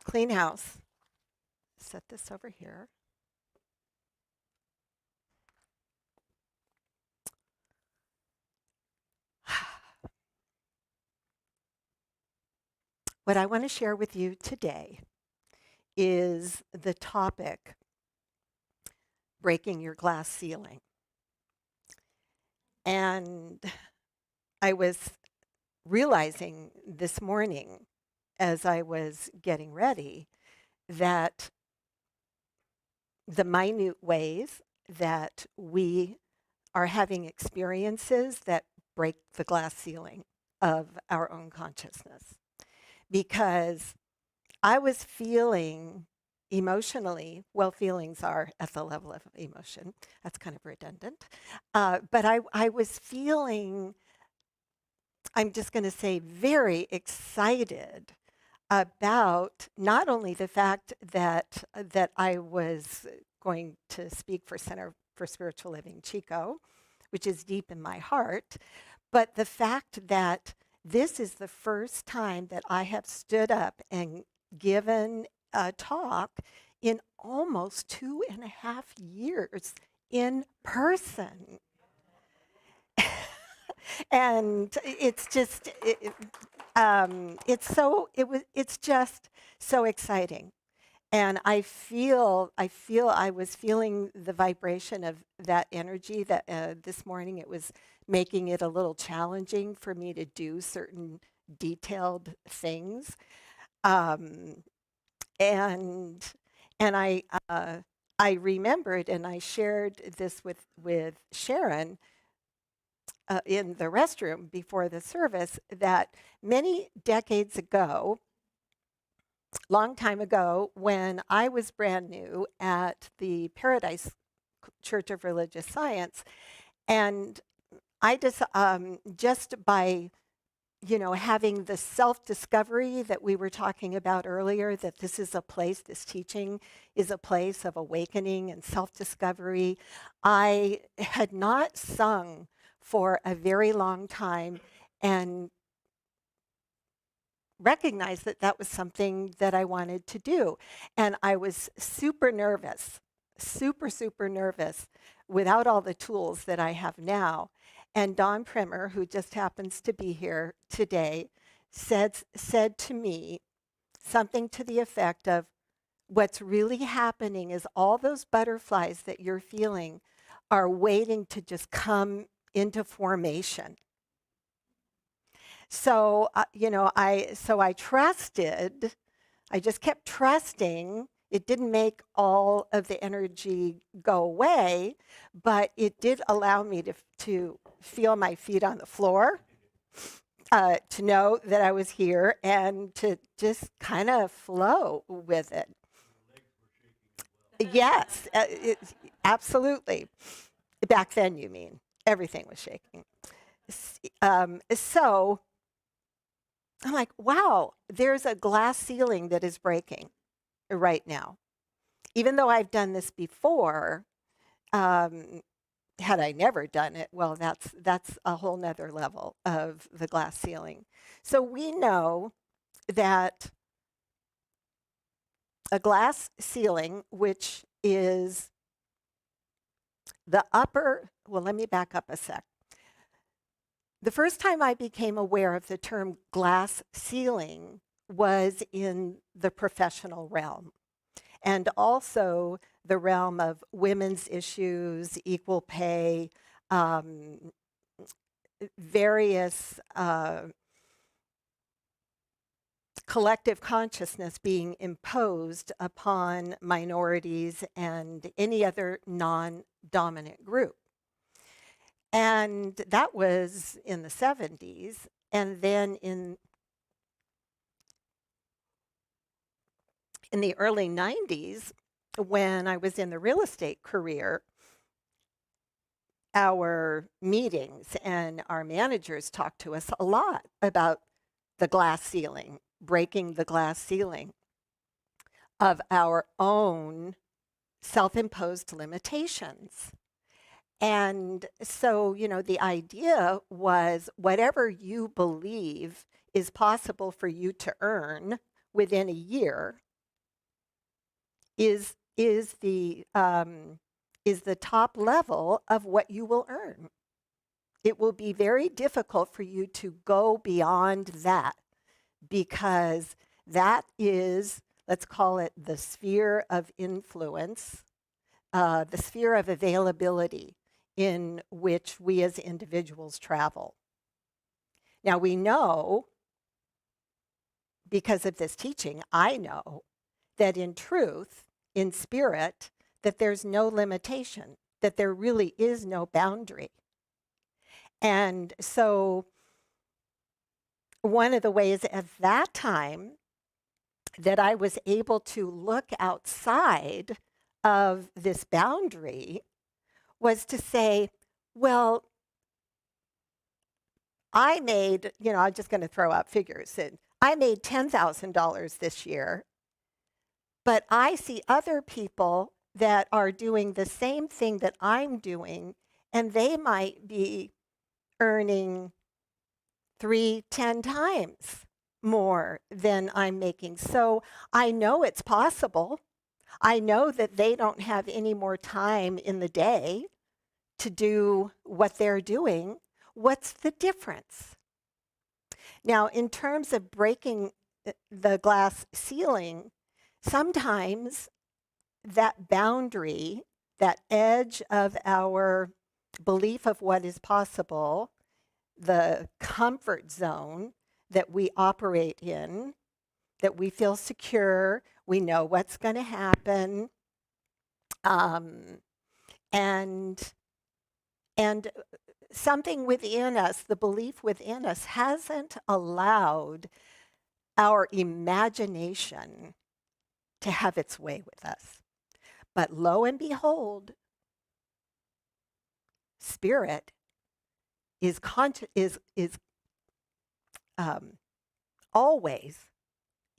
clean house. Set this over here. What I want to share with you today is the topic breaking your glass ceiling. And I was realizing this morning as I was getting ready that the minute ways that we are having experiences that break the glass ceiling of our own consciousness. Because I was feeling emotionally, well, feelings are at the level of emotion. That's kind of redundant. But I was feeling, I'm just going to say, very excited about not only the fact that I was going to speak for Center for Spiritual Living, Chico, which is deep in my heart, but the fact that this is the first time that I have stood up and given a talk in almost 2.5 years in person. And it's just, it's just so exciting. And I was feeling the vibration of that energy that this morning it was making it a little challenging for me to do certain detailed things. Um, and and I remembered and I shared this with Sharon in the restroom before the service that many decades ago, long time ago, when I was brand new at the Paradise Church of Religious Science, and I just by having the self-discovery that we were talking about earlier, that this is a place, this teaching is a place of awakening and self-discovery. I had not sung for a very long time and recognized that that was something that I wanted to do. And I was super nervous, super nervous without all the tools that I have now. And Don Primer, who just happens to be here today, said to me something to the effect of, what's really happening is all those butterflies that you're feeling are waiting to just come into formation. So, I trusted, I just kept trusting. It didn't make all of the energy go away, but it did allow me to feel my feet on the floor, to know that I was here, and to just kind of flow with it. Yes, absolutely. Back then, you mean. Everything was shaking. So I'm like, wow, there's a glass ceiling that is breaking right now. Even though I've done this before, had I never done it, well, that's a whole nother level of the glass ceiling. So we know that a glass ceiling, which is the upper, well, let me back up a sec. The first time I became aware of the term glass ceiling was in the professional realm, and also the realm of women's issues, equal pay, various collective consciousness being imposed upon minorities and any other non-dominant group. And that was in the 70s. And then in the early 90s, when I was in the real estate career, our meetings and our managers talked to us a lot about the glass ceiling, breaking the glass ceiling of our own self-imposed limitations. And so, the idea was whatever you believe is possible for you to earn within a year, is the top level of what you will earn. It will be very difficult for you to go beyond that because that is, let's call it the sphere of influence, the sphere of availability in which we as individuals travel. Now, we know, because of this teaching, I know that in truth, in spirit, that there's no limitation, that there really is no boundary. And so, one of the ways at that time that I was able to look outside of this boundary was to say, well, I made, I'm just going to throw out figures. And I made $10,000 this year, but I see other people that are doing the same thing that I'm doing, and they might be earning 3, 10 times more than I'm making. So I know it's possible. I know that they don't have any more time in the day to do what they're doing. What's the difference? Now, in terms of breaking the glass ceiling, sometimes that boundary, that edge of our belief of what is possible, the comfort zone that we operate in, that we feel secure, we know what's going to happen, um, and and something within us, the belief within us, hasn't allowed our imagination to have its way with us. But lo and behold, spirit is um, always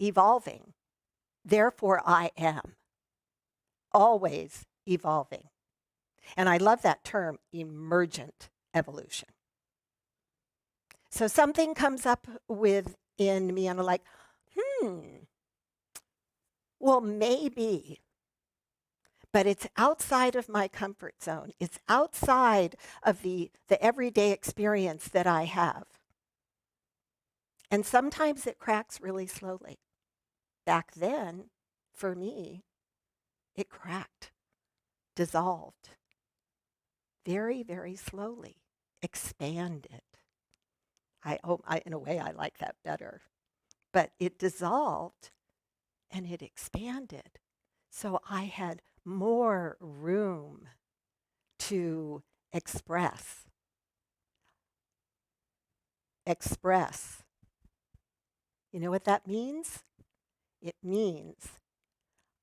evolving. Therefore, I am always evolving. And I love that term, emergent evolution. So something comes up within me, and I'm like, well, maybe, but it's outside of my comfort zone. It's outside of the everyday experience that I have. And sometimes it cracks really slowly. Back then, for me, it cracked, dissolved very, very slowly, expanded. In a way, I like that better. But it dissolved and it expanded. So I had more room to express. Express. You know what that means? It means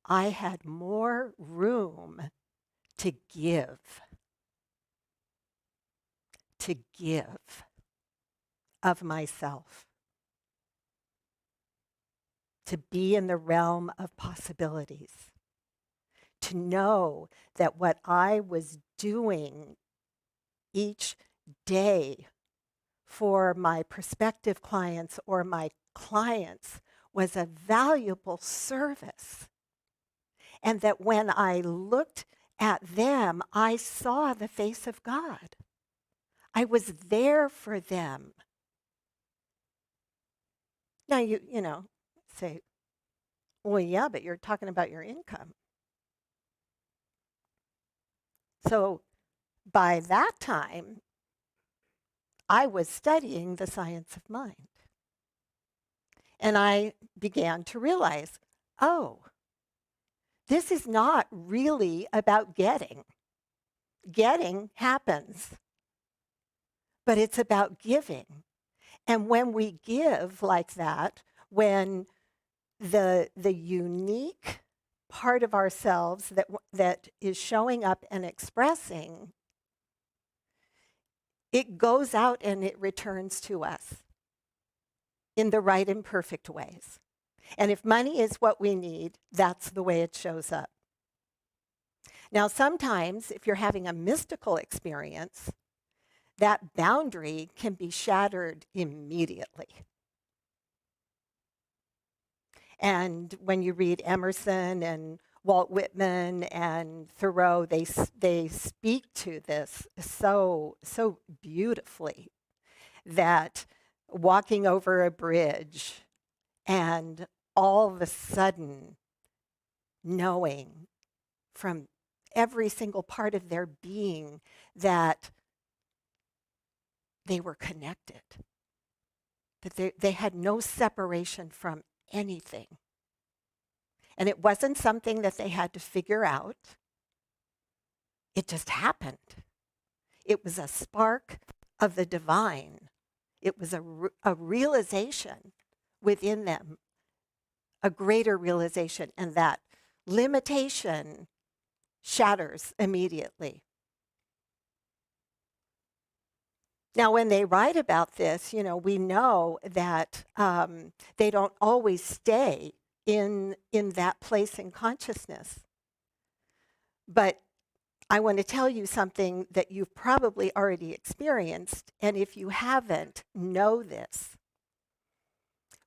I had more room to give. To give of myself. To be in the realm of possibilities. To know that what I was doing each day for my prospective clients or my clients was a valuable service. And that when I looked at them, I saw the face of God. I was there for them. Now, you say, well, yeah, but you're talking about your income. So by that time, I was studying the science of mind. And I began to realize, oh, this is not really about getting. Getting happens, but it's about giving. And when we give like that, when the unique part of ourselves that is showing up and expressing, it goes out and it returns to us in the right and perfect ways. And if money is what we need, that's the way it shows up. Now, sometimes if you're having a mystical experience, that boundary can be shattered immediately. And when you read Emerson and Walt Whitman and Thoreau, they speak to this so beautifully, that walking over a bridge and all of a sudden knowing from every single part of their being that they were connected, that they had no separation from anything. And it wasn't something that they had to figure out. It just happened. It was a spark of the divine. It was a realization within them, a greater realization, and that limitation shatters immediately. Now, when they write about this, we know that they don't always stay in that place in consciousness. But I want to tell you something that you've probably already experienced, and if you haven't, know this.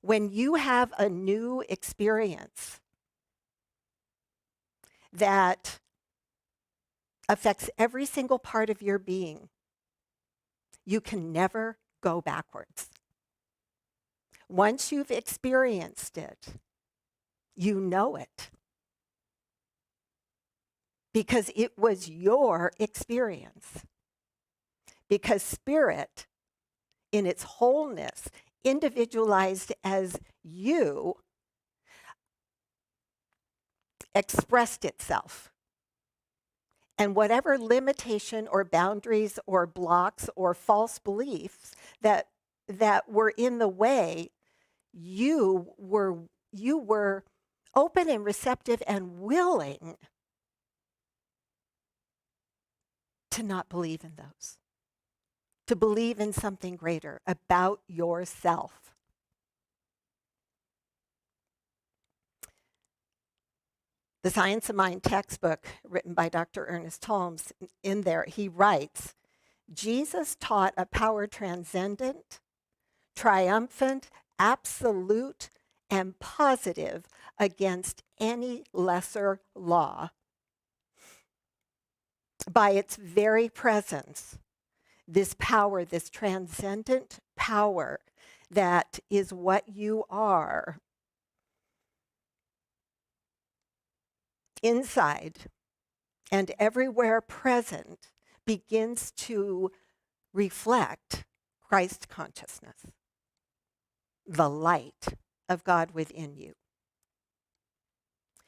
When you have a new experience that affects every single part of your being, you can never go backwards. Once you've experienced it, you know it, because it was your experience. Because spirit, in its wholeness, individualized as you, expressed itself. And whatever limitation or boundaries or blocks or false beliefs that were in the way, you were open and receptive and willing to not believe in those, to believe in something greater about yourself. The Science of Mind textbook, written by Dr. Ernest Holmes, in there, he writes, Jesus taught a power transcendent, triumphant, absolute, and positive against any lesser law. By its very presence, this power, this transcendent power that is what you are, inside and everywhere present, begins to reflect Christ consciousness, the light of God within you.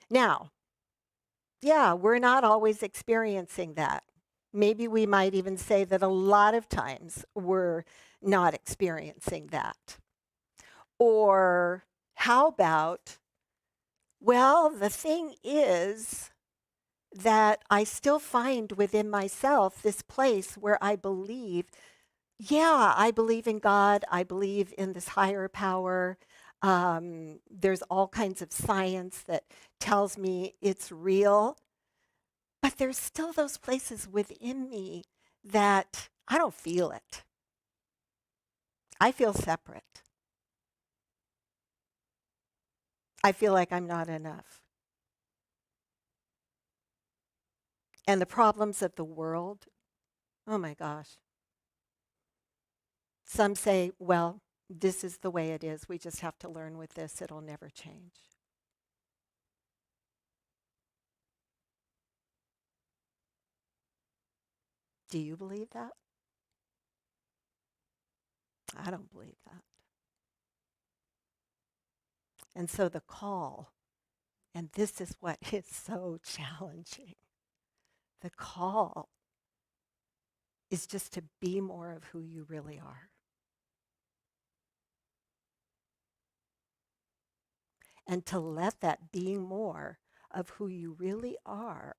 Now, yeah, we're not always experiencing that. Maybe we might even say that a lot of times we're not experiencing that. Or how about, well, the thing is that I still find within myself this place where I believe, yeah, I believe in God, I believe in this higher power. There's all kinds of science that tells me it's real. But there's still those places within me that I don't feel it. I feel separate. I feel like I'm not enough. And the problems of the world, oh my gosh. Some say, well, this is the way it is. We just have to learn with this. It'll never change. Do you believe that? I don't believe that. And so the call, and this is what is so challenging, the call is just to be more of who you really are. And to let that being more of who you really are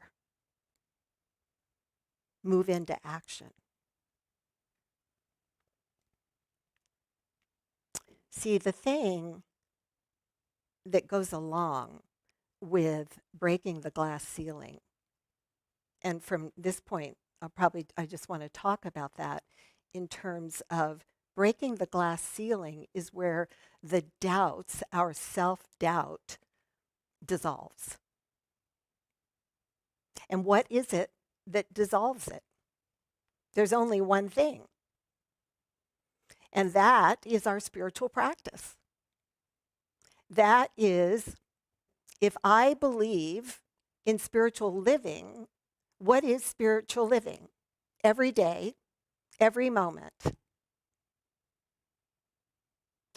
move into action. See, the thing that goes along with breaking the glass ceiling, and from this point, I just want to talk about that in terms of breaking the glass ceiling is where the doubts, our self-doubt, dissolves. And what is it that dissolves it? There's only one thing, and that is our spiritual practice. That is, if I believe in spiritual living, what is spiritual living? Every day, every moment.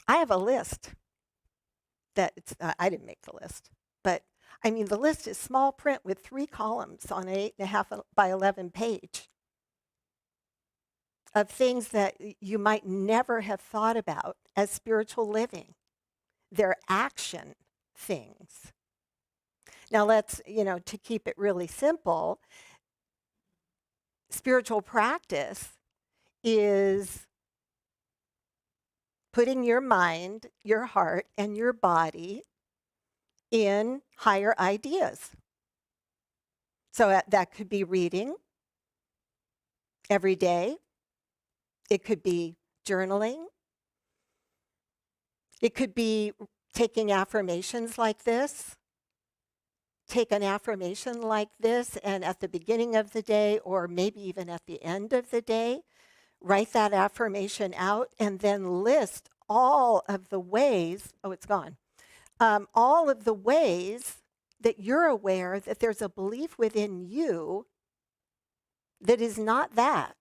I have a list I didn't make the list, but I mean, the list is small print with 3 columns on an 8.5 by 11 page of things that you might never have thought about as spiritual living. They're action things. Now let's, to keep it really simple, spiritual practice is putting your mind, your heart, and your body in higher ideas. So that could be reading every day. It could be journaling. It could be taking affirmations like this. Take an affirmation like this, and at the beginning of the day, or maybe even at the end of the day, write that affirmation out and then list all of the ways, it's gone, all of the ways that you're aware that there's a belief within you that is not that.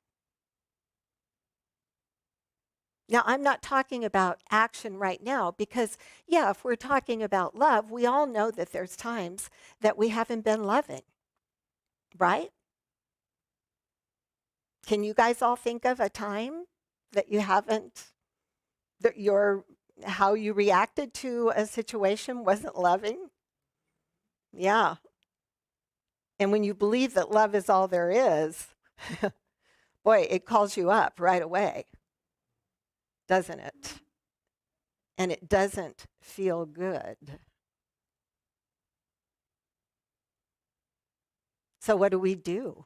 Now, I'm not talking about action right now because, if we're talking about love, we all know that there's times that we haven't been loving, right? Can you guys all think of a time that you haven't, how you reacted to a situation wasn't loving? Yeah. And when you believe that love is all there is, boy, it calls you up right away, doesn't it? And it doesn't feel good. So what do we do?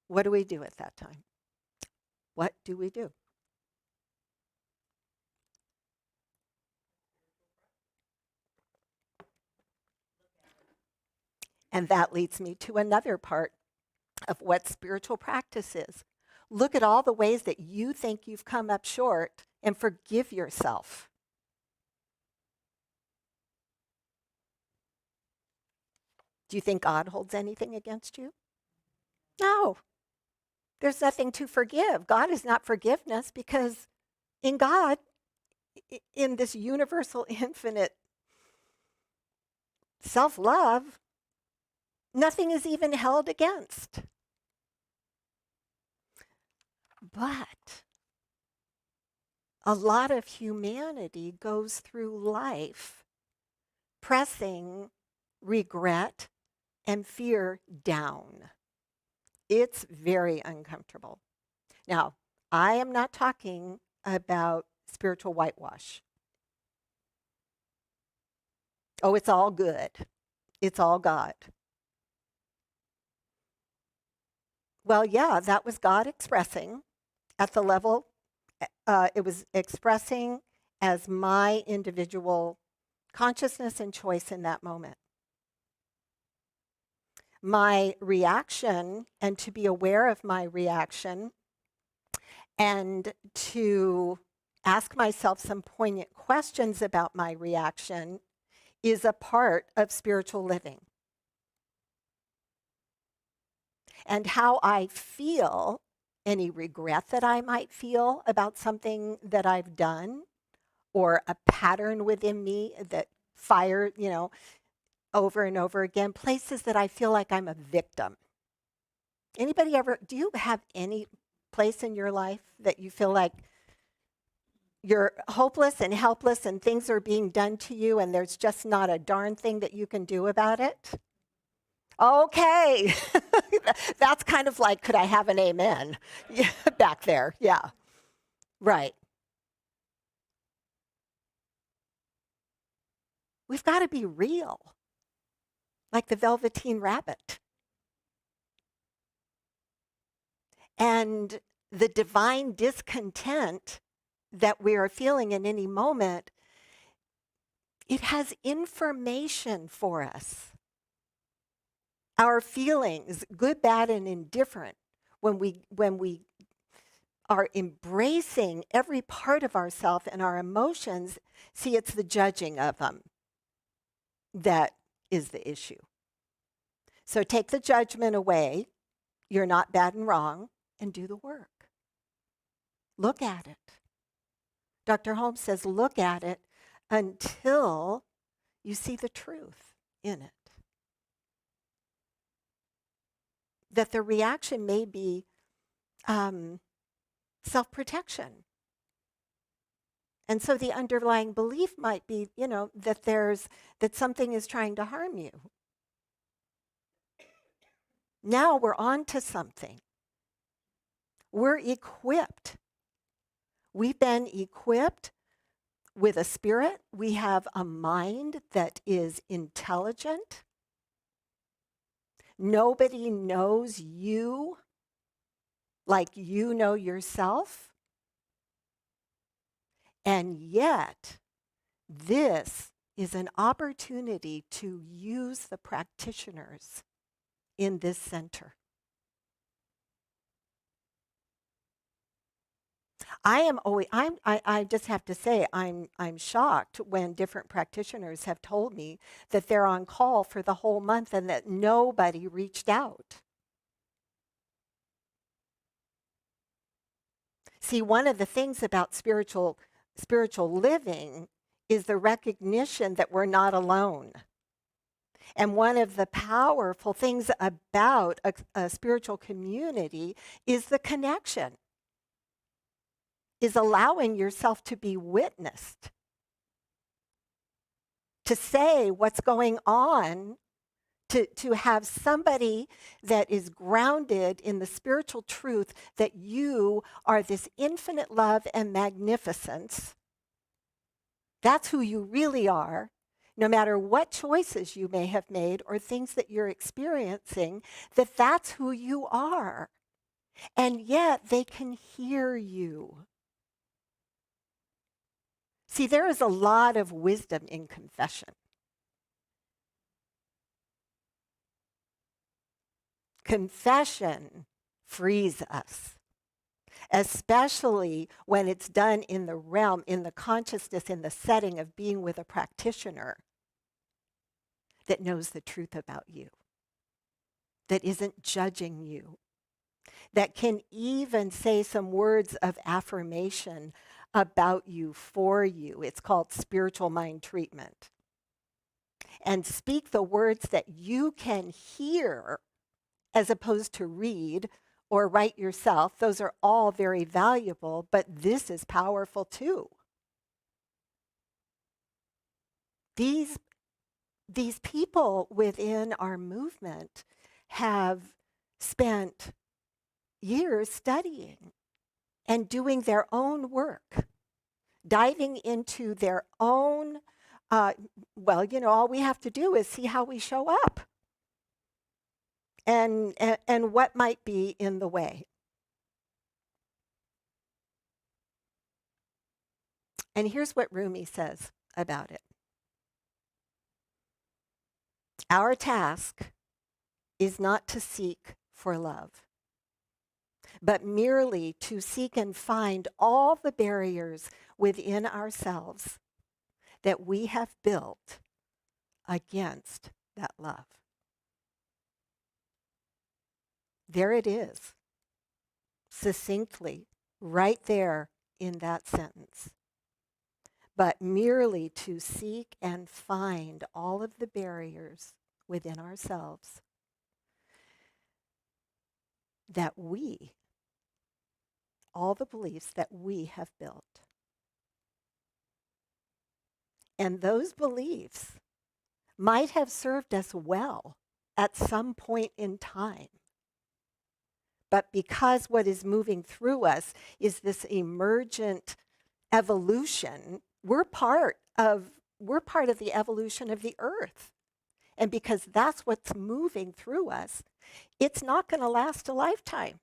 What do we do at that time? What do we do? And that leads me to another part of what spiritual practice is. Look at all the ways that you think you've come up short and forgive yourself. Do you think God holds anything against you? No. There's nothing to forgive. God is not forgiveness because in God, in this universal, infinite self-love, nothing is even held against. But a lot of humanity goes through life pressing regret and fear down. It's very uncomfortable. Now, I am not talking about spiritual whitewash. Oh, it's all good. It's all God. Well, yeah, that was God expressing at the level, it was expressing as my individual consciousness and choice in that moment. My reaction, and to be aware of my reaction, and to ask myself some poignant questions about my reaction, is a part of spiritual living. And how I feel, any regret that I might feel about something that I've done, or a pattern within me that fire, over and over again, places that I feel like I'm a victim. Anybody ever, do you have any place in your life that you feel like you're hopeless and helpless and things are being done to you and there's just not a darn thing that you can do about it? Okay. That's kind of like, could I have an amen? Yeah, back there. Yeah. Right. We've got to be real, like the Velveteen Rabbit. And the divine discontent that we are feeling in any moment, it has information for us. Our feelings, good, bad, and indifferent, when we are embracing every part of ourself and our emotions, see, it's the judging of them that is the issue. So take the judgment away. You're not bad and wrong, and do the work. Look at it. Dr. Holmes says, look at it until you see the truth in it. That the reaction may be self-protection. And so the underlying belief might be, that something is trying to harm you. Now we're on to something. We're equipped. We've been equipped with a spirit. We have a mind that is intelligent. Nobody knows you like you know yourself. And yet, this is an opportunity to use the practitioners in this center. I just have to say, I'm shocked when different practitioners have told me that they're on call for the whole month and that nobody reached out. See, one of the things about spiritual living is the recognition that we're not alone. And one of the powerful things about a spiritual community is the connection, is allowing yourself to be witnessed, to say what's going on, to have somebody that is grounded in the spiritual truth that you are this infinite love and magnificence. That's who you really are. No matter what choices you may have made or things that you're experiencing, that's who you are. And yet they can hear you. See, there is a lot of wisdom in confession. Confession frees us, especially when it's done in the realm, in the consciousness, in the setting of being with a practitioner that knows the truth about you, that isn't judging you, that can even say some words of affirmation about you, for you. It's called spiritual mind treatment. And speak the words that you can hear as opposed to read or write yourself. Those are all very valuable, but this is powerful too. These people within our movement have spent years studying and doing their own work, diving into their own, all we have to do is see how we show up and what might be in the way. And here's what Rumi says about it. Our task is not to seek for love, but merely to seek and find all the barriers within ourselves that we have built against that love. There it is, succinctly, right there in that sentence. But merely to seek and find all of the barriers within ourselves that all the beliefs that we have built. And those beliefs might have served us well at some point in time. But because what is moving through us is this emergent evolution, we're part of the evolution of the earth. And because that's what's moving through us, it's not going to last a lifetime.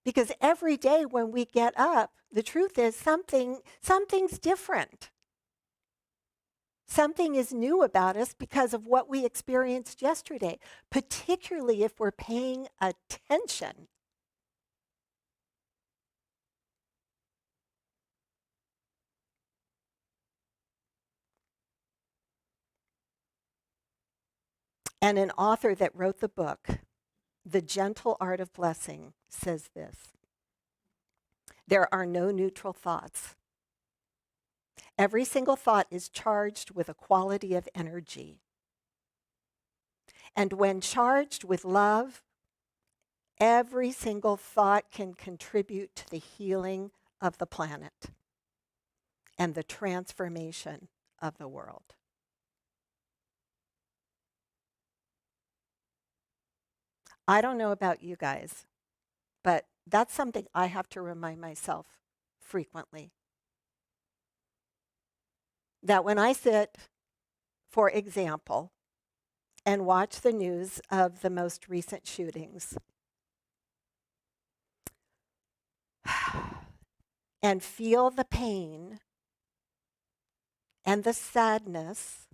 Because every day when we get up, the truth is something's different. Something is new about us because of what we experienced yesterday, particularly if we're paying attention. And an author that wrote the book, The Gentle Art of Blessing, says this: there are no neutral thoughts. Every single thought is charged with a quality of energy. And when charged with love, every single thought can contribute to the healing of the planet and the transformation of the world. I don't know about you guys, but that's something I have to remind myself frequently. That when I sit, for example, and watch the news of the most recent shootings and feel the pain and the sadness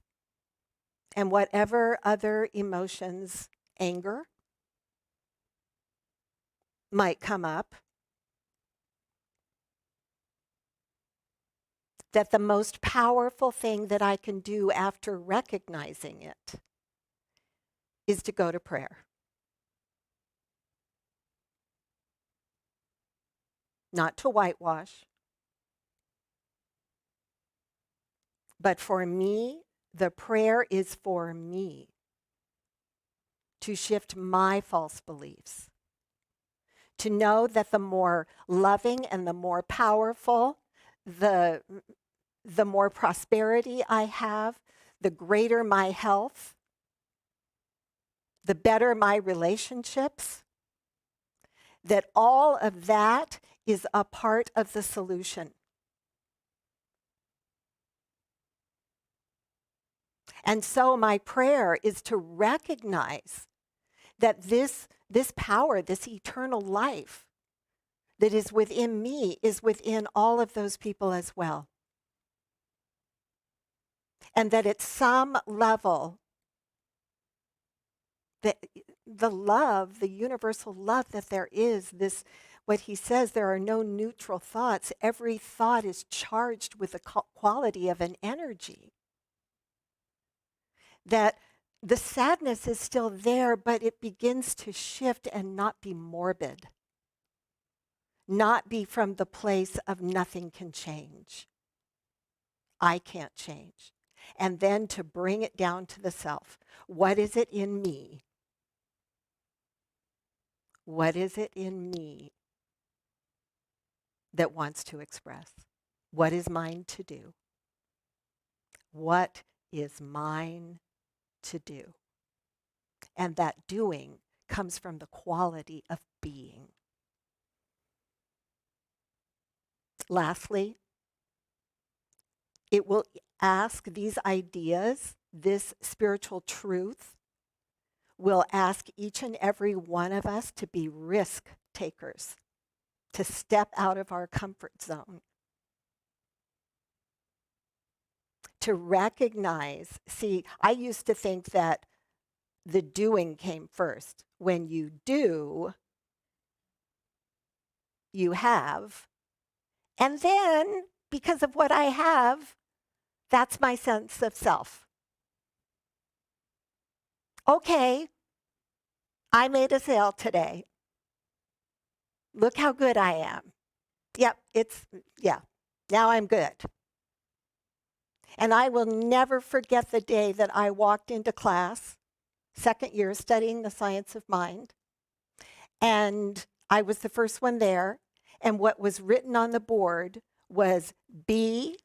and whatever other emotions, anger, might come up, that the most powerful thing that I can do after recognizing it is to go to prayer. Not to whitewash, but for me, the prayer is for me to shift my false beliefs, to know that the more loving and the more powerful, the more prosperity I have, the greater my health, the better my relationships, that all of that is a part of the solution. And so my prayer is to recognize that this power, this eternal life that is within me is within all of those people as well. And that at some level, the love, the universal love that there is, this, what he says, there are no neutral thoughts. Every thought is charged with the quality of an energy. That the sadness is still there, but it begins to shift and not be morbid. Not be from the place of nothing can change. I can't change. And then to bring it down to the self. What is it in me? What is it in me that wants to express? What is mine to do? What is mine to do? And that doing comes from the quality of being. Lastly, it will ask these ideas, this spiritual truth, will ask each and every one of us to be risk takers, to step out of our comfort zone, to recognize. See, I used to think that the doing came first. When you do, you have. And then, because of what I have, that's my sense of self. Okay, I made a sale today. Look how good I am. Yep, now I'm good. And I will never forget the day that I walked into class, second year studying the science of mind. And I was the first one there. And what was written on the board was be,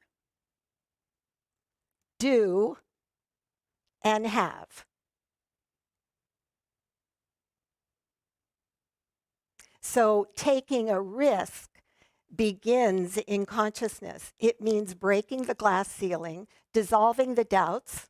do, and have. So taking a risk begins in consciousness. It means breaking the glass ceiling, dissolving the doubts,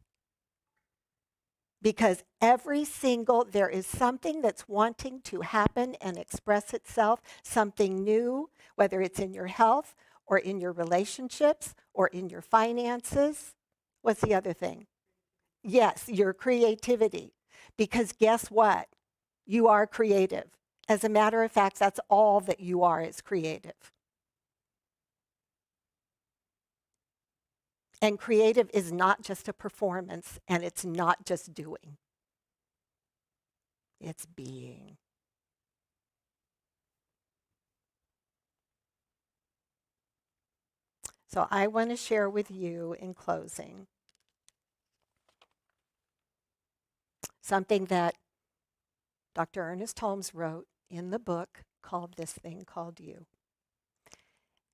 because there is something that's wanting to happen and express itself, something new, whether it's in your health or in your relationships or in your finances What's the other thing? Yes, your creativity. Because guess what? You are creative. As a matter of fact, that's all that you are is creative. And creative is not just a performance, and it's not just doing, it's being. So I want to share with you in closing something that Dr. Ernest Holmes wrote in the book called This Thing Called You.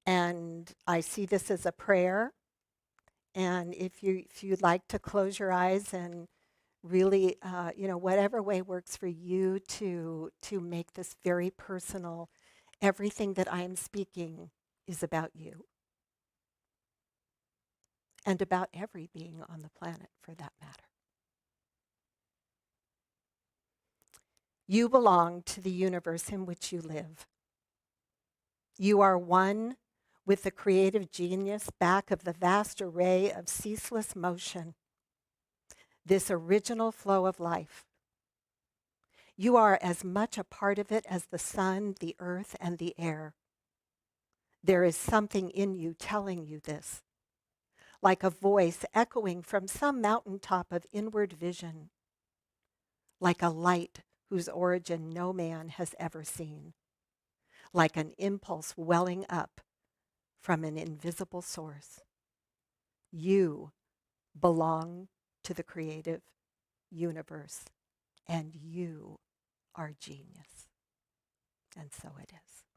And I see this as a prayer. And if you'd like to close your eyes and really, whatever way works for you to make this very personal, everything that I am speaking is about you and about every being on the planet for that matter. You belong to the universe in which you live. You are one with the creative genius back of the vast array of ceaseless motion, this original flow of life. You are as much a part of it as the sun, the earth, and the air. There is something in you telling you this, like a voice echoing from some mountaintop of inward vision, like a light whose origin no man has ever seen, like an impulse welling up from an invisible source. You belong to the creative universe, and you are genius. And so it is.